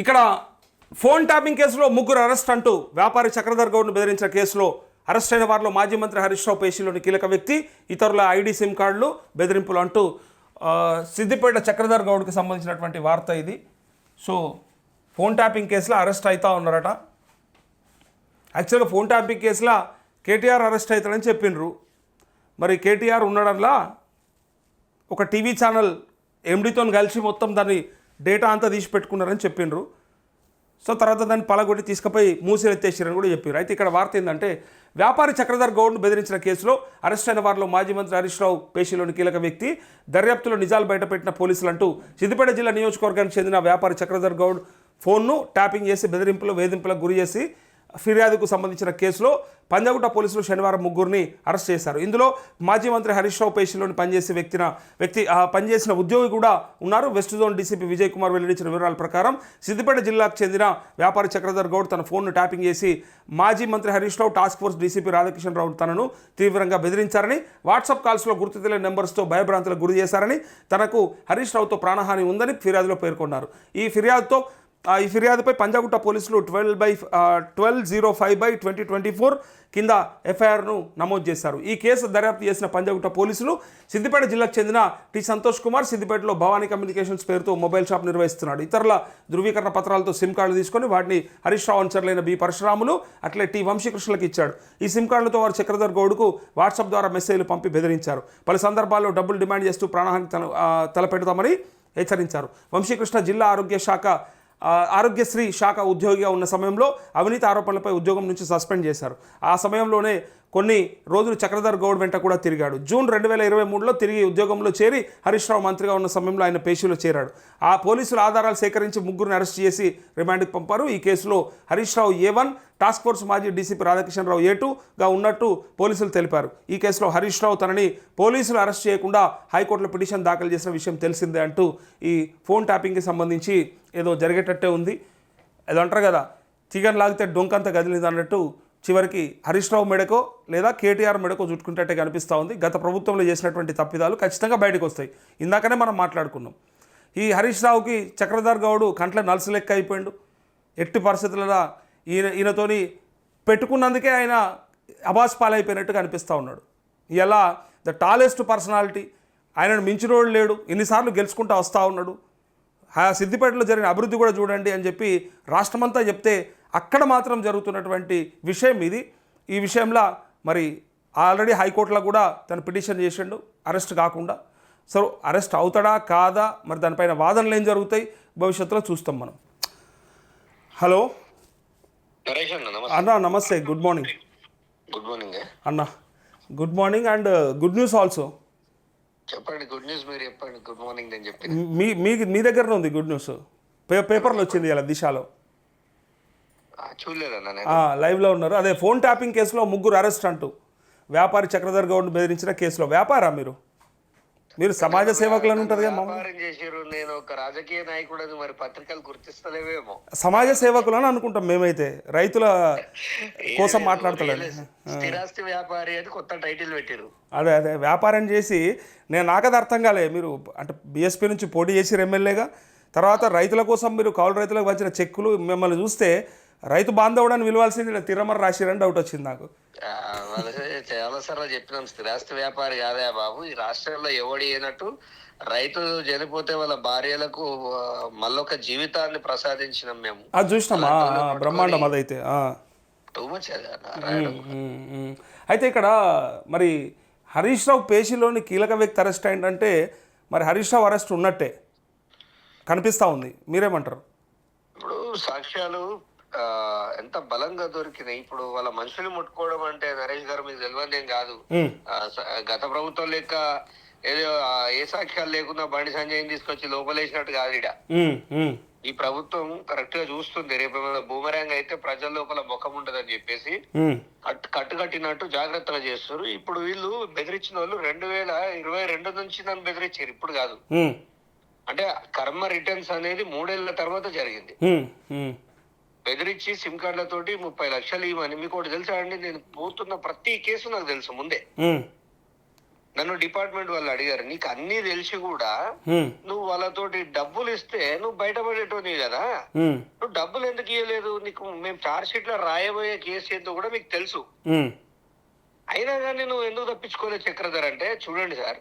ఇక్కడ phone tapping కేసులో ముగ్గురు అరెస్ట్ అంటూ వ్యాపారి చక్రధర్ గౌడ్ను బెదిరించిన కేసులో అరెస్ట్ అయిన వారిలో మాజీ మంత్రి హరీష్ రావు పేషీలోని కీలక వ్యక్తి, ఇతరుల ఐడి సిమ్ కార్డులు బెదిరింపులు అంటూ సిద్దిపేట చక్రధర్ గౌడ్కి సంబంధించినటువంటి వార్త ఇది. సో ఫోన్ ట్యాపింగ్ కేసులో అరెస్ట్ అవుతా ఉన్నారట. యాక్చువల్గా ఫోన్ ట్యాపింగ్ కేసులో కేటీఆర్ అరెస్ట్ అవుతాడని చెప్పిండ్రు. మరి కేటీఆర్ ఉండడంలా ఒక టీవీ ఛానల్ ఎండితో కలిసి మొత్తం దాన్ని డేటా అంతా తీసి పెట్టుకున్నారని చెప్పిండ్రు. సో తర్వాత దాన్ని పలగొట్టి తీసుకుపోయి మూసిలు ఎత్తేసారని కూడా చెప్పారు. అయితే ఇక్కడ వార్త ఏంటంటే వ్యాపారి చక్రధర్ గౌడ్ను బెదిరించిన కేసులో అరెస్ట్ అయిన వారిలో మాజీ మంత్రి హరీష్ రావు పేషీలోని కీలక వ్యక్తి, దర్యాప్తులో నిజాలు బయటపెట్టిన పోలీసులు అంటూ సిద్దిపేట జిల్లా నియోజకవర్గానికి చెందిన వ్యాపారి చక్రధర్ గౌడ్ ఫోన్ను ట్యాపింగ్ చేసి బెదిరింపులు వేధింపులకు గురి చేసి ఫిర్యాదుకు సంబంధించిన కేసులో పంజాగుట్ట పోలీసులు శనివారం ముగ్గురిని అరెస్ట్ చేశారు. ఇందులో మాజీ మంత్రి హరీష్ రావు పేషీలోని పనిచేసిన ఉద్యోగి కూడా ఉన్నారు. West zone DCP Vijay Kumar వెల్లడించిన వివరాల ప్రకారం సిద్దిపేట జిల్లాకు చెందిన వ్యాపారి చక్రధర్ గౌడ్ తన ఫోన్ను ట్యాపింగ్ చేసి మాజీ మంత్రి Harish Rao, task force DCP Radhakishan రావు తనను తీవ్రంగా బెదిరించారని, వాట్సాప్ కాల్స్లో గుర్తు తెలియని నెంబర్స్తో భయభ్రాంతులకు గురి చేశారని, తనకు హరీష్ రావుతో ప్రాణహాని ఉందని ఫిర్యాదులో పేర్కొన్నారు. ఈ ఫిర్యాదుపై పంజాగుట్ట పోలీసులు 12/05/2024 కింద ఎఫ్ఐఆర్ను నమోదు చేశారు. ఈ కేసు దర్యాప్తు చేసిన పంజాగుట్ట పోలీసులు సిద్దిపేట జిల్లాకు చెందిన టి సంతోష్ కుమార్ సిద్దిపేటలో భవానీ కమ్యూనికేషన్స్ పేరుతో మొబైల్ షాప్ నిర్వహిస్తున్నాడు. ఇతరుల ధృవీకరణ పత్రాలతో సిమ్ కార్డులు తీసుకొని వాటిని హరీష్ రావు అనుచరులైన బి పరశురాములు అట్లే టి వంశీకృష్ణలకు ఇచ్చాడు. ఈ సిమ్ కార్డులతో వారు చక్రధర్ గౌడ్కు వాట్సాప్ ద్వారా మెసేజ్లు పంపి బెదిరించారు. పలు సందర్భాల్లో డబ్బులు డిమాండ్ చేస్తూ ప్రాణహానికి తలపెడతామని హెచ్చరించారు. వంశీకృష్ణ జిల్లా ఆరోగ్యశ్రీ శాఖ ఉద్యోగిగా ఉన్న సమయంలో అవినీతి ఆరోపణలపై ఉద్యోగం నుంచి సస్పెండ్ చేశారు. ఆ సమయంలోనే కొన్ని రోజులు చక్రధర్ గౌడ్ వెంట కూడా తిరిగాడు. జూన్ 2023లో తిరిగి ఉద్యోగంలో చేరి హరీష్ రావు మంత్రిగా ఉన్న సమయంలో ఆయన పేషీలో చేరాడు. ఆ పోలీసులు ఆధారాలు సేకరించి ముగ్గురిని అరెస్ట్ చేసి రిమాండ్కి పంపారు. ఈ కేసులో Harish Rao A1, task force మాజీ డీసీపీ రాధాకిషన్ రావు A2గా ఉన్నట్టు పోలీసులు తెలిపారు. ఈ కేసులో హరీష్ రావు తనని పోలీసులు అరెస్ట్ చేయకుండా హైకోర్టులో పిటిషన్ దాఖలు చేసిన విషయం తెలిసిందే అంటూ ఈ ఫోన్ ట్యాపింగ్కి సంబంధించి ఏదో జరిగేటట్టే ఉంది. ఏదో అంటారు కదా, చికెన్ లాగితే డొంకంతా కదిలింది అన్నట్టు చివరికి హరీష్ రావు మెడకో లేదా కేటీఆర్ మెడకో చుట్టుకుంటే కనిపిస్తూ ఉంది. గత ప్రభుత్వంలో చేసినటువంటి తప్పిదాలు ఖచ్చితంగా బయటకు వస్తాయి. ఇందాకనే మనం మాట్లాడుకున్నాం. ఈ హరీష్ రావుకి చక్రధర్ గౌడ్ కంట్ల నలుసు లెక్క అయిపోయాడు. ఎట్టి పరిస్థితులలో ఈయనతోని పెట్టుకున్నందుకే ఆయన అబాస్ పాలైపోయినట్టు కనిపిస్తూ ఉన్నాడు. ఇలా ద టాలెస్ట్ పర్సనాలిటీ, ఆయనను మించినోడు లేడు, ఎన్నిసార్లు గెలుచుకుంటూ వస్తూ ఉన్నాడు. సిద్దిపేటలో జరిగిన అభివృద్ధి కూడా చూడండి అని చెప్పి రాష్ట్రమంతా చెప్తే అక్కడ మాత్రం జరుగుతున్నటువంటి విషయం ఇది. ఈ విషయంలో మరి ఆల్రెడీ హైకోర్టులో కూడా తను పిటిషన్ చేసిండు అరెస్ట్ కాకుండా. సో అరెస్ట్ అవుతాడా కాదా, మరి దానిపైన వాదనలు ఏం జరుగుతాయి భవిష్యత్తులో చూస్తాం మనం. హలో అన్న, నమస్తే, గుడ్ మార్నింగ్. గుడ్ మార్నింగ్ అన్న, good morning and good news also. చెప్పండి, గుడ్ న్యూస్ మీరు చెప్పండి. గుడ్ మార్నింగ్ అని చెప్పి మీ దగ్గరనే ఉంది గుడ్ న్యూస్. పేపర్లో వచ్చింది ఇలా దిశలో. చూడలేదన్నా, లైవ్లో ఉన్నారు. అదే ఫోన్ ట్యాపింగ్ కేసులో ముగ్గురు అరెస్ట్ అంటూ వ్యాపారి చక్రధర్ గౌడ్ను బెదిరించిన కేసులో. వ్యాపారా మీరు సమాజ సేవకులను ఉంటుంది కదా. వ్యాపారం చేసారు, నేను ఒక రాజకీయ నాయకుడు, మరి పత్రికలు గుర్తిస్తలేవేమో. సమాజ సేవకులని అనుకుంటాం మేమైతే, రైతుల కోసం మాట్లాడతలేదు. స్థిరాస్తి వ్యాపారి అని కొత్త టైటిల్ పెట్టారు. అదే వ్యాపారం చేసి నాకది అర్థం కాలే. మీరు అంటే బీఎస్పీ నుంచి పోటీ చేసి ఎమ్మెల్యేగా, తర్వాత రైతుల కోసం మీరు కౌలు రైతులకు వచ్చిన చెక్కులు మిమ్మల్ని చూస్తే రైతు బాంధవుడని విలువాల్సింది తిరమర రాసిరని డౌట్ వచ్చింది నాకు. చాలా సార్లు చెప్పినాం, స్థిరాస్తి వ్యాపారి కాదా బాబు, ఈ రాష్ట్రంలో ఎవడు అయినట్టు రైతు చనిపోతే వాళ్ళ భార్యలకు మళ్ళొక జీవితాన్ని ప్రసాదించినాం మేము. అది చూసినామా, బ్రహ్మాండం అదైతే. Too much. అయితే ఇక్కడ మరి హరీష్ రావు పేషీలోని కీలక వ్యక్తి అరెస్ట్ అయిందంటే మరి హరీష్ రావు అరెస్ట్ ఉన్నట్టే కనిపిస్తూ ఉంది. మీరేమంటారు? ఇప్పుడు సాక్ష్యాలు ఎంత బలంగా దొరికినాయి. ఇప్పుడు వాళ్ళ మనుషులు ముట్టుకోవడం అంటే నరేష్ గారు మీకు తెలియదు ఏం కాదు. గత ప్రభుత్వం లెక్క ఏదో ఏ సాక్ష్యాలు లేకుండా బండి సంజయ్ తీసుకొచ్చి లోపలేసినట్టు కాదు. ఇడ ఈ ప్రభుత్వం కరెక్ట్ గా చూస్తుంది. రేపు బూమరాంగ్ అయితే ప్రజల లోపల ముఖం ఉండదని చెప్పేసి కట్టుకట్టినట్టు జాగ్రత్తగా చేస్తారు. ఇప్పుడు వీళ్ళు బెదిరించిన వాళ్ళు 2022 నుంచి నన్ను బెదిరించారు, ఇప్పుడు కాదు. అంటే కర్మ రిటర్న్స్ అనేది 3 ఏళ్ల తర్వాత జరిగింది. బెదిరించి సిమ్ కార్డులతోటి 30 లక్షలు ఇవ్వని. మీకు ఒకటి తెలుసా అండి, నేను పోతున్న ప్రతి కేసు నాకు తెలుసు ముందే. నన్ను డిపార్ట్మెంట్ వాళ్ళు అడిగారు, నీకు అన్ని తెలిసి కూడా ఉమ్, నువ్వు వాళ్ళతోటి డబ్బులు ఇస్తే నువ్వు బయటపడేటోని కదా, ఉమ్, నువ్వు డబ్బులు ఎందుకు ఇవ్వలేదు, నీకు మేము చార్జ్ షీట్ లో రాయబోయే కేసు ఏంటో కూడా మీకు తెలుసు, ఉమ్, అయినా కానీ నువ్వు ఎందుకు తప్పించుకోలేదు చక్రధర్ అంటే, చూడండి సార్,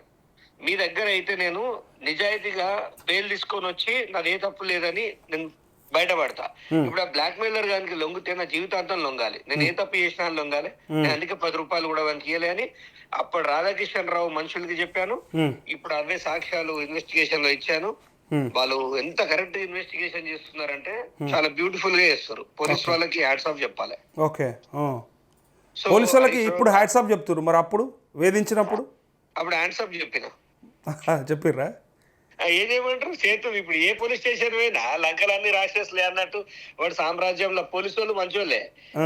మీ దగ్గర అయితే నేను నిజాయితీగా బెయిల్ తీసుకొని వచ్చి నాది ఏ తప్పు లేదని నేను బయటపడతా. ఇప్పుడు ఆ బ్లాక్ మెయిలర్ గానికి లొంగితే నా జీవితాంతం లొంగాలి, నేను ఏ తప్పు చేసినా లొంగాలి, నేను అందుకే 10 రూపాయలు కూడా వానికి ఇయ్యలే అని అప్పుడు రాధాకిషన్ రావు మనుషులకి చెప్పాను. ఉమ్, ఇప్పుడు అవే సాక్ష్యాలు ఇన్వెస్టిగేషన్ లో ఇచ్చాను. ఉమ్. వాళ్ళు ఎంత కరెక్ట్ ఇన్వెస్టిగేషన్ చేస్తున్నారంటే చాలా బ్యూటిఫుల్ గా చేస్తారు. పోలీస్ వాళ్ళకి హ్యాట్స్ ఆఫ్ చెప్పాలి. ఓకే. సో పోలీసు వాళ్ళకి ఇప్పుడు హ్యాట్స్ ఆఫ్ చెప్తున్నారు, మరి అప్పుడు వేధించినప్పుడు అప్పుడు హ్యాట్స్ ఆఫ్ చెప్పిన చెప్పిర్రా? ఏదేమంటారు చేతులు. ఇప్పుడు ఏ పోలీస్ స్టేషన్ పోయినా లంకలన్నీ రాసేసలే అన్నట్టు వాడు సామ్రాజ్యంలో పోలీసు వాళ్ళు మంచోళ్ళే,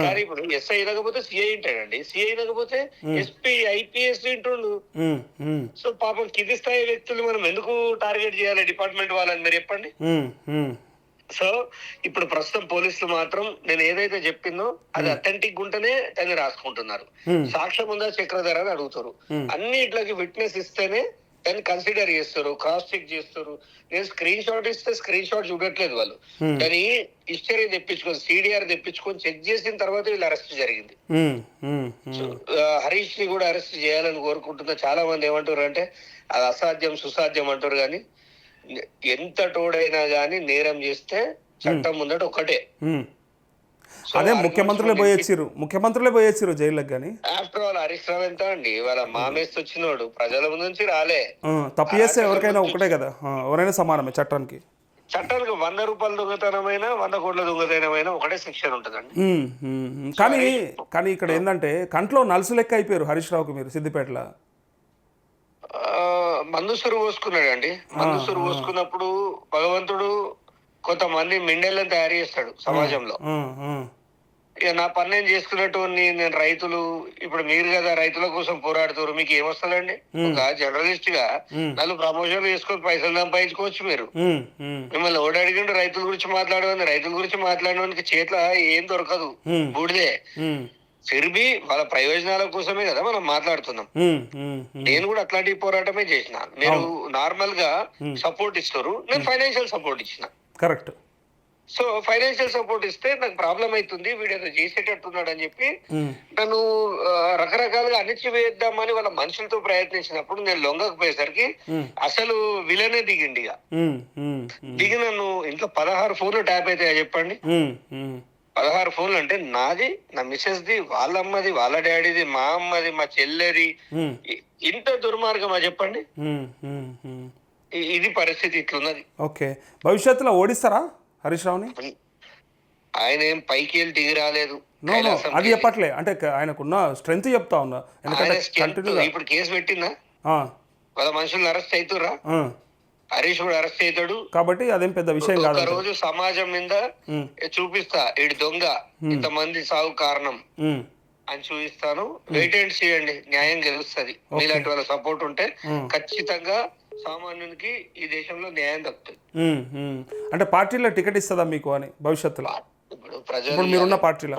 కానీ ఇప్పుడు ఎస్ఐ లేకపోతే సిఐ ఉంటాడండి, సిఐ లేకపోతే ఎస్పీ ఐపీఎస్ ఉంటుండు. ఉమ్, ఉమ్, సో పాపం కింది స్థాయి వ్యక్తులు మనం ఎందుకు టార్గెట్ చేయాలి డిపార్ట్మెంట్ వాళ్ళని మీరు చెప్పండి. ఉమ్, ఉమ్, సో ఇప్పుడు ప్రస్తుతం పోలీసులు మాత్రం నేను ఏదైతే చెప్పిందో అది అథెంటిక్ ఉంటేనే దాన్ని రాసుకుంటున్నారు. సాక్ష్యం ఉందా చక్రధర అని అడుగుతారు. అన్నిట్లకి విట్నెస్ ఇస్తేనే దాన్ని కన్సిడర్ చేస్తారు, క్రాస్ చెక్ చేస్తారు. నేను స్క్రీన్ షాట్ ఇస్తే స్క్రీన్ షాట్ చూడట్లేదు వాళ్ళు, దాని హిస్టరీ తెప్పించుకొని సిడిఆర్ తెప్పించుకొని చెక్ చేసిన తర్వాత వీళ్ళు అరెస్ట్ జరిగింది. ఉమ్, ఉమ్, సో హరీష్ ని కూడా అరెస్ట్ చేయాలని కోరుకుంటున్నా. చాలా మంది ఏమంటారు అంటే అది అసాధ్యం సుసాధ్యం అంటారు, కానీ ఎంత తోడైనా గానీ నేరం చేస్తే చట్టం ముందట ఒకటే. ఉమ్. అదే ముఖ్యమంత్రులే పోయొచ్చిర్రు జైల్లోకి. కానీ ఆఫ్టర్ ఆల్ హరీష్ రావు ఎంత అండి, వాళ్ళ మామేసి వచ్చినోడు ప్రజల ముందు నుంచి రాలే. తప్పు చేస్తే ఎవరికైనా ఒకటే కదా, ఎవరైనా సమానమే చట్టానికి. 100 రూపాయల దొంగతనమైనా 100 కోట్ల దొంగతనమైనా ఒకటే శిక్షణ ఉంటుందండి. కానీ ఇక్కడ ఏంటంటే కంట్లో నలుసు లెక్క అయిపోయారు హరీష్ రావుకి మీరు సిద్దిపేటలో. మందుసురు పోసుకున్నాడండి. మందుసురు పోసుకున్నప్పుడు భగవంతుడు కొంతమంది మిండెళ్ళని తయారు చేస్తాడు సమాజంలో. ఇక నా పని నేను చేసుకున్నట్టు నేను రైతులు, ఇప్పుడు మీరు కదా రైతుల కోసం పోరాడుతారు, మీకు ఏమొస్తుందండి? ఒక జర్నలిస్ట్ గా 4 ప్రమోషన్లు చేసుకొని పైసలు సంపాదించుకోవచ్చు మీరు. మిమ్మల్ని ఓడి అడిగిండు రైతుల గురించి మాట్లాడమని, రైతుల గురించి మాట్లాడడానికి చేతిలో ఏం దొరకదు, బూడిదే. సిరిబి వాళ్ళ ప్రయోజనాల కోసమే కదా మనం మాట్లాడుతున్నాం. నేను కూడా అట్లాంటి పోరాటమే చేసిన. మీరు నార్మల్ గా సపోర్ట్ ఇస్తారు, నేను ఫైనాన్షియల్ సపోర్ట్ ఇచ్చిన. కరెక్ట్. సో ఫైనాన్షియల్ సపోర్ట్ ఇస్తే నాకు ప్రాబ్లం అవుతుంది, వీడేదో చేసేటట్టున్నాడు అని చెప్పి నన్ను రకరకాలుగా అణిచివేద్దామని వాళ్ళ మనుషులతో ప్రయత్నించినప్పుడు నేను లొంగకపోయేసరికి అసలు విలనే దిగిండి. దిగి నన్ను ఇంట్లో 16 ఫోన్లు ట్యాప్ అవుతాయా చెప్పండి? 16 ఫోన్లు అంటే నాది, నా మిస్సెస్ ది, వాళ్ళ అమ్మది, వాళ్ళ డాడీది, మా అమ్మది, మా చెల్లెది. ఇంత దుర్మార్గమా చెప్పండి? ఇది పరిస్థితి ఇట్లున్నది. ఓకే, భవిష్యత్తులో ఓడిస్తారా హరీష్ రావుని? ఆయన ఏం పైకి వెళ్ళి దిగి రాలేదు. అది చెప్పట్లే, అంటే ఆయనకున్న స్ట్రెంత్ చెప్తా ఉన్నా. ఇప్పుడు కేసు పెట్టిందా? వాళ్ళ మనుషులను అరెస్ట్ అవుతురా? హరీష్ కూడా అరెస్ట్ అవుతాడు కాబట్టి అదేం పెద్ద విషయం కాదు. ఒక రోజు సమాజం మీద చూపిస్తా, ఈడు దొంగ, ఇంతమంది సాగు కారణం అని చూపిస్తాను. వెయిట్ అండ్ చేయండి, న్యాయం గెలుస్తుంది. మీలాంటి వాళ్ళ సపోర్ట్ ఉంటే ఖచ్చితంగా సామాన్యునికి ఈ దేశంలో న్యాయం దక్కుతుంది. అంటే పార్టీలో టికెట్ ఇస్తుందా మీకు అని భవిష్యత్తులో? ఇప్పుడు ప్రజలు మీరున్న పార్టీలో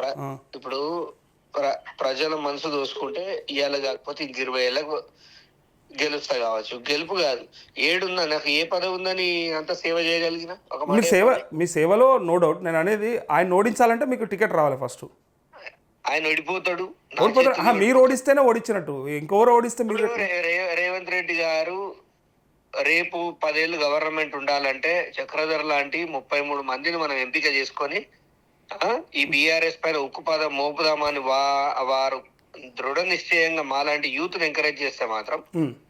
ఇప్పుడు ప్రజల మనసు దోసుకుంటే ఇవాళ కాకపోతే ఇంక 20 ఏళ్ళకు గెలుస్తా కావచ్చు. గెలుపు కాదు, ఏడుందా నాకు ఏ పదవి ఉందని అంత సేవ చేయగలిగిన మీ సేవలో నో డౌట్. నేను అనేది ఆయన ఓడించాలంటే మీకు టికెట్ రావాలి ఫస్ట్. ఆయన ఓడిపోతాడు. మీరు ఓడిస్తేనే ఓడించినట్టు, ఇంకెవరు ఓడిస్తే మీరు. రేవంత్ రెడ్డి గారు రేపు 10 ఏళ్ళు గవర్నమెంట్ ఉండాలంటే చక్రధర్ లాంటి 33 మందిని మనం ఎంపిక చేసుకొని ఈ బీఆర్ఎస్ పైన ఉక్కుపాదం మోపుదామని వారు దృఢ నిశ్చయంగా మాలాంటి యూత్ ని ఎంకరేజ్ చేస్తే మాత్రం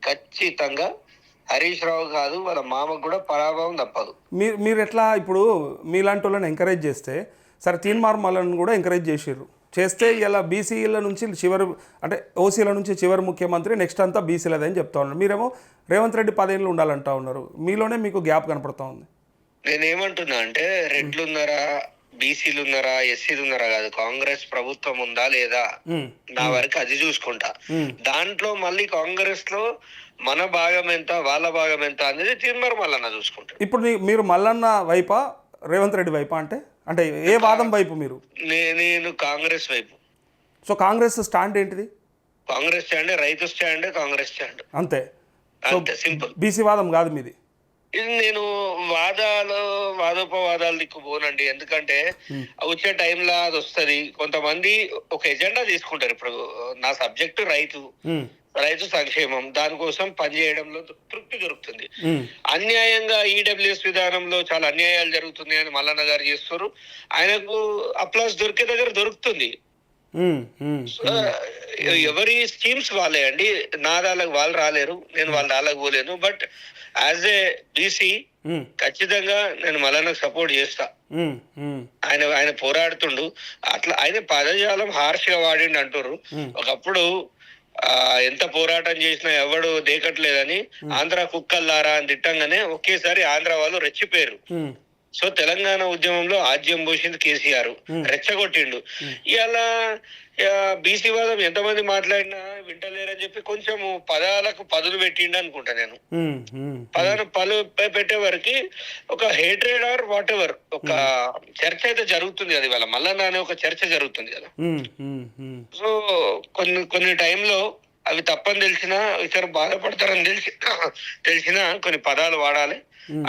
ఖచ్చితంగా హరీష్ రావు కాదు వాళ్ళ మామకు కూడా పరాభవం తప్పదు. మీరు ఎట్లా ఇప్పుడు మీలాంటి వాళ్ళని ఎంకరేజ్ చేస్తే, సరే తీన్మార్మలను కూడా ఎంకరేజ్ చేస్తే ఇలా బీసీల నుంచి చివరి, అంటే ఓసీల నుంచి చివరి ముఖ్యమంత్రి, నెక్స్ట్ అంతా బీసీలదని చెప్తా ఉన్నారు. మీరేమో రేవంత్ రెడ్డి 10 ఏళ్ళు ఉండాలంటా ఉన్నారు. మీలోనే మీకు గ్యాప్ కనపడతా ఉంది. నేనేమంటున్నా అంటే రెడ్లు ఉన్నారా, బీసీలు ఉన్నారా, ఎస్సీలు ఉన్నారా కాదు, కాంగ్రెస్ ప్రభుత్వం ఉందా లేదా నా వరకు అది చూసుకుంటా. దాంట్లో మళ్ళీ కాంగ్రెస్ లో మన భాగం ఎంత, వాళ్ళ భాగం ఎంత అనేది తీర్మానం మల్లన్న చూసుకుంటా. ఇప్పుడు మీరు మల్లన్న వైపా రేవంత్ రెడ్డి వైపా? అంటే ఏ వాదం వైపు మీరు? నేను కాంగ్రెస్ వైపు. సో కాంగ్రెస్ స్టాండ్ ఏంటిది? కాంగ్రెస్ స్టాండ్, రైతు స్టాండ్, కాంగ్రెస్ స్టాండ్, అంతే. సో అంతే సింపుల్. బీసీ వాదం కాదు మీది. ఇది నేను వాదోపవాదాలు దిక్కు పోనండి. ఎందుకంటే వచ్చే టైంలో అది వస్తుంది. కొంతమంది ఒక ఎజెండా తీసుకుంటారు. ఇప్పుడు నా సబ్జెక్టు రైతు సంక్షేమం, దానికోసం పనిచేయడంలో తృప్తి దొరుకుతుంది. అన్యాయంగా ఈడబ్ల్యూఎస్ విధానంలో చాలా అన్యాయాలు జరుగుతున్నాయి అని మల్లన్న గారు చేస్తారు. ఆయనకు అప్లాస్ దొరికే దగ్గర దొరుకుతుంది. ఎవరి స్కీమ్స్ వాళ్ళే అండి. నా దానికి వాళ్ళు రాలేరు, నేను వాళ్ళ దానికి పోలేను. బట్ యాజ్ ఏ బీసీ ఖచ్చితంగా నేను మల్లన్నకు సపోర్ట్ చేస్తా. ఆయన పోరాడుతుండు. అట్లా ఆయన పదజాలం హార్ష్ గా వాడిండు అంటారు. ఒకప్పుడు ఎంత పోరాటం చేసినా ఎవడు దేకట్లేదని ఆంధ్ర కుక్కల్లారా అని తిట్టంగానే ఒకేసారి ఆంధ్ర వాళ్ళు రెచ్చిపోయారు. సో తెలంగాణ ఉద్యమంలో ఆజ్యం పోసింది కేసీఆర్, రెచ్చగొట్టిండు. ఇలా బీసీ వాదం ఎంతమంది మాట్లాడినా వింటలేరని చెప్పి కొంచెం పదాలకు పదులు పెట్టిండు అనుకుంటా నేను. పదాలు పలు పెట్టే వరకు ఒక హేట్రేడ్ ఆర్ వాట్ ఎవర్ ఒక చర్చ అయితే జరుగుతుంది కదా. ఇవాళ మల్లన్న అనే ఒక చర్చ జరుగుతుంది కదా. సో కొన్ని టైంలో అవి తప్పని తెలిసినా ఇతరు బాధపడతారని తెలిసినా కొన్ని పదాలు వాడాలి.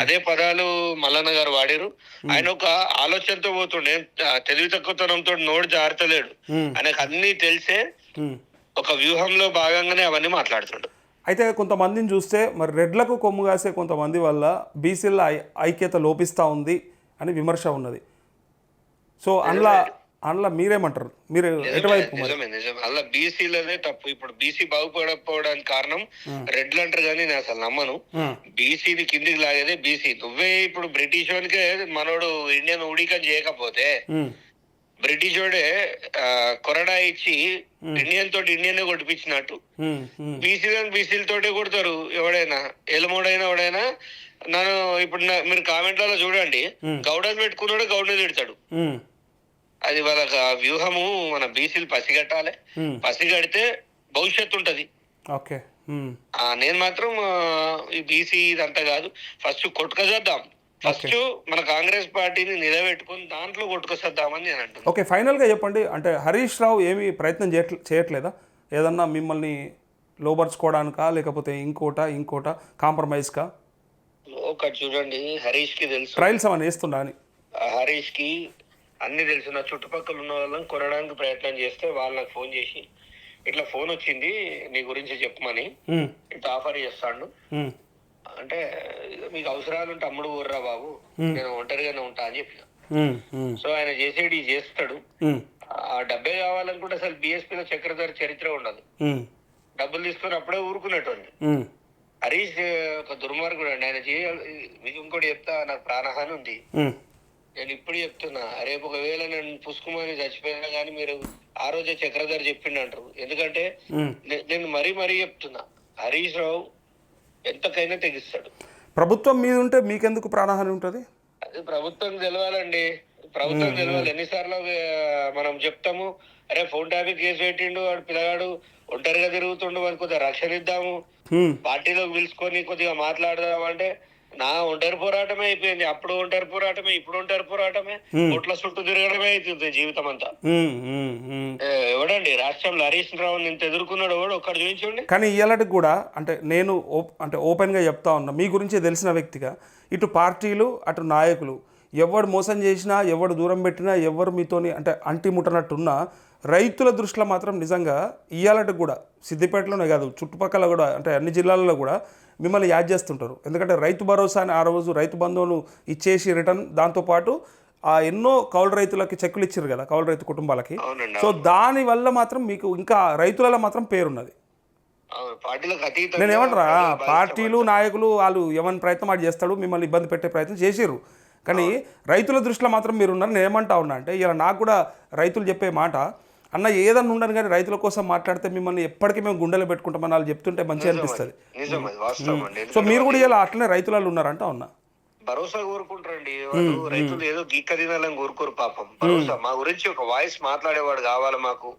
అదే పదాలు మల్లన్న గారు వాడారు. ఆయన ఒక ఆలోచనతో పోతుండే, తెలివి తక్కువతనంతో నోడు జారతలేడు. ఆయనకు అన్ని తెలిసే ఒక వ్యూహంలో భాగంగానే అవన్నీ మాట్లాడుతుండు. అయితే కొంతమందిని చూస్తే మరి రెడ్లకు కొమ్ము కాసే కొంతమంది వల్ల బీసీల ఐక్యత లోపిస్తూ ఉంది అని విమర్శ ఉన్నది. సో అందులో మీరేమంటారు? మీరు ఎటువైపు? నిజమే. అలా బీసీలనే తప్పు. ఇప్పుడు బీసీ బాగుపడకపోవడానికి కారణం రెడ్లు అంటారు కానీ నేను అసలు నమ్మను. బీసీని కిందికి లాగేదే బీసీ. నువ్వే ఇప్పుడు బ్రిటిష్ వానికే మనోడు ఇండియన్ ఉడికం చేయకపోతే బ్రిటిష్ వాడే కొరడా ఇచ్చి ఇండియన్ కొట్టిపించినట్టు బీసీలతోటే కొడతారు. ఎవడైనా ఎలమోడైనా ఎవడైనా నన్ను ఇప్పుడు మీరు కామెంట్లలో చూడండి, గౌడని పెట్టుకున్నాడు గౌడని తిడతాడు. అది వాళ్ళ వ్యూహము. మన బీసీలు పసిగట్టాలి. పసిగడితే భవిష్యత్తు ఉంటది. ఓకే. నేను మాత్రం ఈ బీసీ ఇదంతా కాదు, ఫస్ట్ కొట్టుకొసేద్దాం. ఫస్ట్ మన కాంగ్రెస్ పార్టీని నిలబెట్టుకుని దాంట్లో కొట్టుకొసేద్దామని నేను అంటున్నాను. ఓకే, ఫైనల్గా చెప్పండి. అంటే హరీష్ రావు ఏమి ప్రయత్నం చేయట్లేదా? ఏదన్నా మిమ్మల్ని లోపరుచుకోవడానికా లేకపోతే ఇంకోట కాంప్రమైజ్కా? ఒకటి చూడండి, హరీష్ కి తెలుసు ట్రయల్స్ ఏమైనా వేస్తుండా అని. హరీష్ కి అన్ని తెలుసు. నా చుట్టుపక్కల ఉన్న వాళ్ళని కొనడానికి ప్రయత్నం చేస్తే వాళ్ళు నాకు ఫోన్ చేసి ఇట్లా ఫోన్ వచ్చింది నీ గురించి చెప్పమని, ఇంత ఆఫర్ చేస్తాడు. అంటే మీకు అవసరాలు ఉంటే అమ్ముడు ఊర్రా బాబు, నేను ఒంటరిగానే ఉంటా అని చెప్పిన. సో ఆయన చేసేది చేస్తాడు. ఆ డబ్బే కావాలనుకుంటే అసలు బిఎస్పీలో చక్రధర్ చరిత్ర ఉండదు. డబ్బులు తీసుకుని అప్పుడే ఊరుకునేటోండి. హరీష్ ఒక దుర్మార్గుడు అండి. ఆయన మీకు ఇంకోటి చెప్తా, నాకు ప్రాణహాని ఉంది. నేను ఇప్పుడు చెప్తున్నా, రేపు ఒకవేళ నేను పుష్కుమని చచ్చిపోయినా కానీ మీరు ఆ రోజే చక్రధర్ చెప్పిండు అంటారు. ఎందుకంటే నేను మరీ చెప్తున్నా, హరీష్ రావు ఎంతకైనా తెగిస్తాడు. ప్రభుత్వం మీద ఉంటే మీకెందుకు ప్రాణహాని ఉంటుంది? అది ప్రభుత్వం తెలవాలండి. ప్రభుత్వం తెలవాలి. ఎన్నిసార్లు మనం చెప్తాము, అరే ఫోన్ ట్యాపింగ్ కేసు పెట్టిండు వాడు పిల్లగాడు ఒంటరిగా తిరుగుతుండు, వాడికి కొద్దిగా రక్షణ ఇద్దాము, పార్టీలోకి పిలుచుకొని కొద్దిగా మాట్లాడదాం అంటే నా ఒంటరి పోరాటమే అయిపోయింది. అప్పుడు ఒంటరి పోరాటమే, ఇప్పుడు ఒంటరి పోరాటమే, కోట్ల చుట్టూ తిరగడమే అవుతుంది జీవితం అంతా. ఎవడండి రాష్ట్రంలో హరీష్ రావు ఇంత ఎదుర్కొన్నాడు ఎవడు ఒక్కడు చూపించండి. కానీ ఇలాంటి కూడా నేను ఓపెన్గా చెప్తా ఉన్నా, మీ గురించి తెలిసిన వ్యక్తిగా, ఇటు పార్టీలు అటు నాయకులు ఎవడు మోసం చేసినా, ఎవడు దూరం పెట్టినా, ఎవరు మీతోని అంటి ముట్టనట్టున్నా రైతుల దృష్టిలో మాత్రం నిజంగా ఇయ్యాలంటే కూడా సిద్దిపేటలోనే కాదు చుట్టుపక్కల కూడా అన్ని జిల్లాలలో కూడా మిమ్మల్ని యాడ్ చేస్తుంటారు. ఎందుకంటే రైతు భరోసా అని ఆ రోజు రైతు బంధువులు ఇచ్చేసి రిటర్న్ దాంతోపాటు ఎన్నో కౌలు రైతులకి చెక్కులు ఇచ్చారు కదా, కౌలు రైతు కుటుంబాలకి. సో దానివల్ల మాత్రం మీకు ఇంకా రైతులలో మాత్రం పేరున్నది. నేను ఏమంటారా, పార్టీలు నాయకులు వాళ్ళు ఎవరి ప్రయత్నం వాడు చేస్తాడు, మిమ్మల్ని ఇబ్బంది పెట్టే ప్రయత్నం చేసిర్రు. కానీ రైతుల దృష్టిలో మాత్రం మీరున్నారు. నేను ఏమంటా ఉన్నా అంటే ఇలా నాకు కూడా రైతులు చెప్పే మాట, అన్న ఏదన్నా ఉండను కానీ రైతుల కోసం మాట్లాడితే మిమ్మల్ని ఎప్పటికీ మేము గుండెలో పెట్టుకుంటామని వాళ్ళు చెప్తుంటే మంచిగా అనిపిస్తుంది. సో మీరు కూడా ఇలా అట్లనే రైతులలో ఉన్నారంట ఉన్నా భరోసా కోరుకుంటారండి వాళ్ళు. రైతులు ఏదో గీక్క తినాలని కోరుకోరు పాపం. భరోసా మా గురించి ఒక వాయిస్ మాట్లాడేవాడు కావాలి మాకు.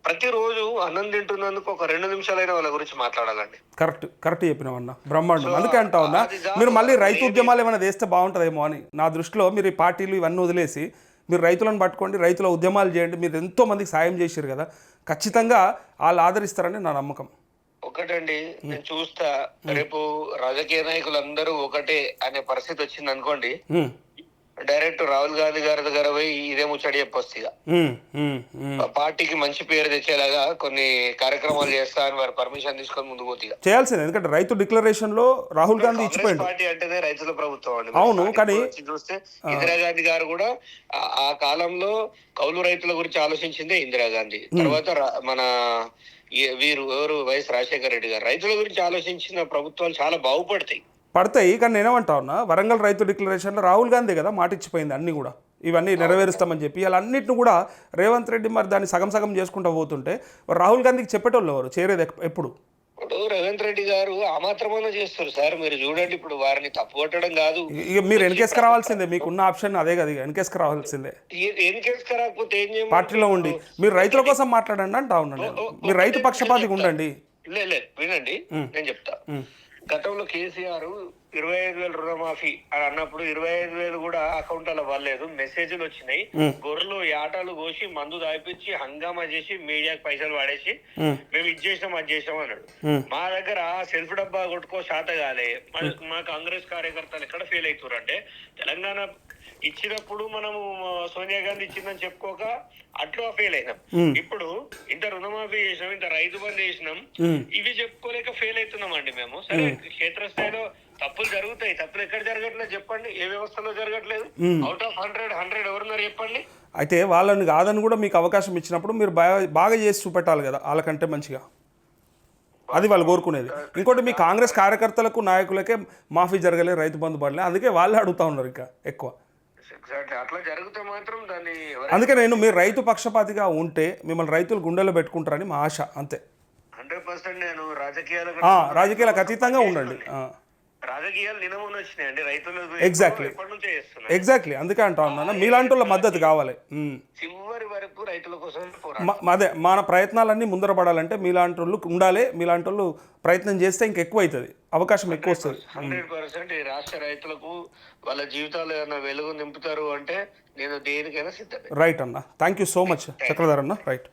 ప్రతిరోజు అన్నం తింటున్నందుకు ఒక 2 నిమిషాలైనా వాళ్ళ గురించి మాట్లాడాలండి. కరెక్ట్ చెప్పినామన్నా, బ్రహ్మాండం. అందుకే అంటా ఉన్నా, మీరు మళ్ళీ రైతు ఉద్యమాలు ఏమైనా చేస్తే బాగుంటుందేమో అని. నా దృష్టిలో మీరు ఈ పార్టీలు ఇవన్నీ వదిలేసి మీరు రైతులను పట్టుకోండి, రైతుల ఉద్యమాలు చేయండి. మీరు ఎంతో మందికి సాయం చేశారు కదా, ఖచ్చితంగా వాళ్ళు ఆదరిస్తారని నా నమ్మకం. ఒకటండి, నేను చూస్తా రేపు రాజకీయ నాయకులందరూ ఒకటే అనే పరిస్థితి వచ్చింది అనుకోండి, డైరెక్ట్ రాహుల్ గాంధీ గారి దగ్గర పోయి ఇదే ముచ్చడి చెప్పొచ్చు. ఇక పార్టీకి మంచి పేరు తెచ్చేలాగా కొన్ని కార్యక్రమాలు చేస్తా అని వారు పర్మిషన్ తీసుకొని ముందుకు పోతే చేయాల్సింది. ఎందుకంటే రైతు డిక్లరేషన్ లో రాహుల్ గాంధీ ఇచ్చిపోయింది. పార్టీ అంటేనే రైతుల ప్రభుత్వం అండి. అవును, కానీ చూస్తే ఇందిరాగాంధీ గారు కూడా ఆ కాలంలో కౌలు రైతుల గురించి ఆలోచించిందే ఇందిరాగాంధీ. తర్వాత మన వీరు ఎవరు వైఎస్ రాజశేఖర రెడ్డి గారు రైతుల గురించి ఆలోచించిన ప్రభుత్వాలు చాలా పడతాయి. కానీ నేనేమంటా ఉన్నా, వరంగల్ రైతు డిక్లరేషన్లో రాహుల్ గాంధీ కదా మాట ఇచ్చిపోయింది అన్నీ కూడా, ఇవన్నీ నెరవేరుస్తామని చెప్పి. అలా అన్నింటిని కూడా రేవంత్ రెడ్డి మరి దాన్ని సగం సగం చేసుకుంటూ పోతుంటే రాహుల్ గాంధీకి చెప్పేటోళ్ళు ఎవరు, చేరేది ఎప్పుడు? ఇప్పుడు రేవంత్ రెడ్డి గారు ఆ మాత్రమే చేస్తారు సార్. మీరు చూడండి, ఇప్పుడు వారిని తప్పు పట్టడం కాదు, ఇక మీరు వెనకేసుకు రావాల్సిందే. మీకున్న ఆప్షన్ అదే కదా, ఇక వెనకేసుకు రావాల్సిందే. వెనకేసుకు రాకపోతే ఏం చేయాలి? పార్టీలో ఉండి మీరు రైతుల కోసం మాట్లాడండి అంటా ఉన్నాను. మీరు రైతు పక్షపాతిగా ఉండండి. లేదు వినండి, నేను చెప్తా. గతంలో కేసీఆర్ 25,000 రుణమాఫీ అని అన్నప్పుడు 25,000 కూడా అకౌంట్ అలా పడలేదు. మెసేజ్లు వచ్చినాయి, గొర్రెలు యాటాలు కోసి మందు దాయిపించి హంగామా చేసి మీడియాకి పైసలు వాడేసి మేము ఇది చేసినాం అది చేసినాం అన్నాడు. మా దగ్గర సెల్ఫ్ డబ్బా కొట్టుకో శాత కాలే. మా కాంగ్రెస్ కార్యకర్తలు ఎక్కడ ఫెయిల్ అవుతారు అంటే, తెలంగాణ ఇచ్చినప్పుడు మనము సోనియా గాంధీ ఇచ్చిందని చెప్పుకోక అట్లా ఫెయిల్ అయినాం. ఇప్పుడు ఇంత రుణమాఫీ చేసినాం, ఇంత రైతు బంధు చేసినాం, ఇవి చెప్పుకోలేక ఫెయిల్ అవుతున్నాం అండి మేము. సరే, క్షేత్రస్థాయిలో తప్పులు జరుగుతాయి. తప్పులు ఎక్కడ జరగట్లేదు చెప్పండి? ఏ వ్యవస్థలో జరగట్లేదు? అవుట్ ఆఫ్ 100 ఎవరున్నారు చెప్పండి? అయితే వాళ్ళని కాదని కూడా మీకు అవకాశం ఇచ్చినప్పుడు మీరు బాగా చేసి చూపెట్టాలి కదా వాళ్ళకంటే మంచిగా. అది వాళ్ళు కోరుకునేది. ఇంకోటి, మీ కాంగ్రెస్ కార్యకర్తలకు నాయకులకే మాఫీ జరగలే, రైతు బంధు పడలే, అందుకే వాళ్ళే అడుగుతా ఉన్నారు ఇంకా ఎక్కువ. అట్లా జరిగితే మాత్రం దాన్ని అందుకే మీరు రైతు పక్షపాతిగా ఉంటే మిమ్మల్ని రైతులు గుండెలో పెట్టుకుంటారని మా ఆశ, అంతే. 100% నేను రాజకీయాలకు అతీతంగా ఉండండి. రాజకీయాలు నినమున వచ్చినాయండి, రైతులు ఎగ్జాక్ట్లీ అందుకే అంటా ఉన్నాను, మీలాంటి వాళ్ళ మద్దతు కావాలి. చివరి వరకు రైతుల కోసం అదే మన ప్రయత్నాలన్నీ ముందర పడాలంటే మీలాంటి వాళ్ళు ఉండాలి. మీలాంటి వాళ్ళు ప్రయత్నం చేస్తే ఇంకా ఎక్కువ అవుతుంది, అవకాశం ఎక్కువ వస్తుంది. 100% ఈ రాష్ట్ర రైతులకు వాళ్ళ జీవితాలు ఏమైనా వెలుగు నింపుతారు అంటే నేను దేనికైనా సిద్ధమే. రైట్ అన్న, thank you so much Chakradhar అన్న. రైట్.